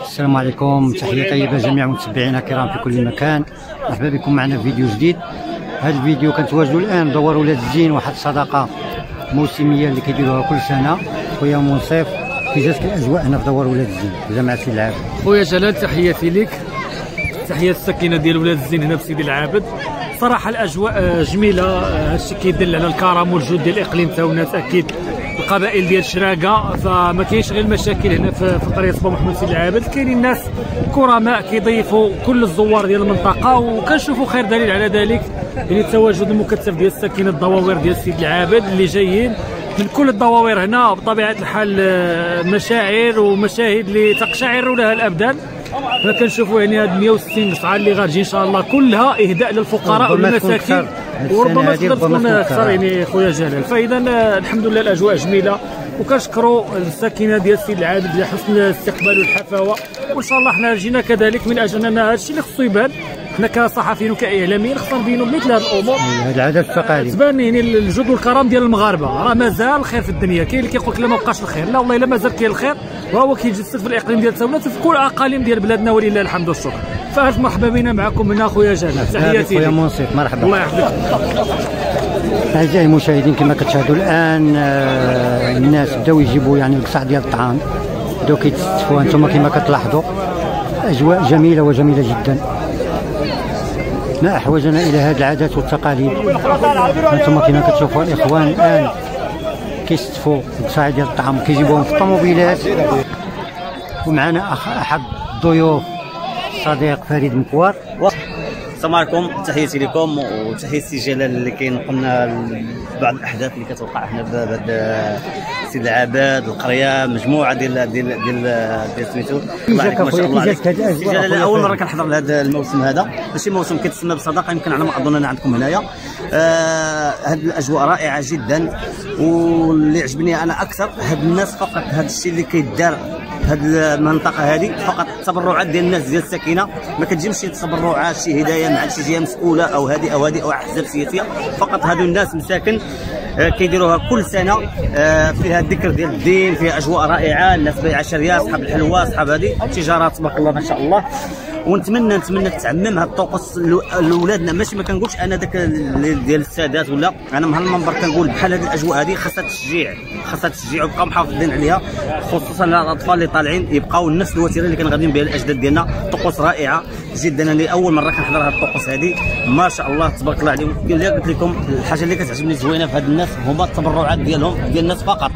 السلام عليكم، تحية طيبة جميع متابعينا الكرام في كل مكان. مرحبا بكم معنا في فيديو جديد. هذا الفيديو كنتواجدوا الان دوار ولاد الزين، واحد الصدقة موسمية اللي كيديروها كل سنة. خويا منصف، كيجاتك الاجواء هنا في دوار ولاد الزين جامعة سيدي العابد؟ خويا جلال، تحياتي ليك، تحية السكينة ديال ولاد الزين هنا في سيدي العابد. صراحة الأجواء جميلة، هادشي كيدل على الكرم والجود ديال الإقليم تاعنا. تأكيد القبائل ديال شراقة، فما كاينش غير المشاكل هنا في قرية صبا محمد سيدي العابد. كاينين ناس كرماء كيضيفوا كل الزوار ديال المنطقة، وكنشوفوا خير دليل على ذلك يعني التواجد المكثف ديال السكينة، الدواوير ديال سيدي العابد اللي جايين من كل الدواوير هنا. بطبيعة الحال مشاعر ومشاهد اللي تقشعر لها الأبدان. فكنشوفوا يعني هاد 160 قطعه اللي غادي ان شاء الله كلها اهداء للفقراء والمساكين، وربما تقدر تكون اكثر يعني خويا جلال. فاذا الحمد لله الاجواء جميله، وكنشكروا الساكنه ديال سيدي العابد على حسن الاستقبال والحفاوه. وان شاء الله حنا جينا كذلك من اجل ان هذا الشيء اللي خصو يبان. حنا كصحفيين وكاعلاميين خصنا نبينوا مثل هذه الامور، هذه العادات والتقاليد، تبان يعني الجود والكرم ديال المغاربه. راه مازال الخير في الدنيا. كاين اللي كيقول لك لا ما بقاش الخير، لا والله الا مازال كاين الخير، وهو كيتجسد في الاقليم ديال تاونا في كل الاقاليم ديال بلادنا ولله الحمد والشكر. فالف مرحبا بنا معكم هنا خويا جلال، تحياتي خويا منصف. مرحبا، الله يحفظك. اعزائي المشاهدين، كما كتشاهدوا الان الناس بداو يجيبوا يعني القصع ديال الطعام، بداو كيتستفوا. انتم كما كتلاحظوا اجواء جميله وجميله جدا. ما احوجنا الى هذه العادات والتقاليد. انتم كما كتشوفوا الاخوان الان كيستفوا القصع ديال الطعام، كيجيبوهم في الطوموبيلات. ومعنا احد الضيوف صديق فريد مكوار. السلام عليكم، تحياتي لكم وتحيه سي جلال اللي كينقلنا بعض الاحداث اللي كتوقع هنا بهذا سيدي العابد، القريه، مجموعه ديال سميتو. الله عليك ما شاء الله عليك سي جلال. اول مره كنحضر لهذا الموسم هذا، ماشي موسم كيتسمى بصدقه، يمكن على ما اظن انا عندكم هنايا. هذه الاجواء رائعه جدا، واللي عجبني انا اكثر هاد الناس فقط، هذا الشيء اللي كيدار هذه المنطقه هذه فقط تبرعات ديال الناس ديال الساكنه. ما كتجيبش شي تبرعات شي هدايا مع شي جهه مسؤوله او هذه او احزاب سياسيه. فقط هذو الناس مساكن كيديروها كل سنه. فيها الذكر ديال الدين، فيها اجواء رائعه، الناس بايعه شريه، اصحاب الحلوى، اصحاب هذه تجارات تبارك الله ما شاء الله. ونتمنى تعمم هذا الطقوس لاولادنا. ماشي ما كنقولش انا داك ديال السادات ولا انا من هالمنبر كنقول بحال هذه الاجواء هذه خاصها تشجيع ويبقاو محافظين عليها، خصوصا الاطفال اللي طالعين يبقاو نفس الوتيره اللي كانوا غاديين بها الاجداد ديالنا. طقوس رائعه جدا، انا اول مره كنحضر هذه الطقوس هذه ما شاء الله تبارك الله عليهم. قلت لكم الحاجه اللي كتعجبني زوينه في هاد الناس هما التبرعات ديالهم ديال الناس فقط.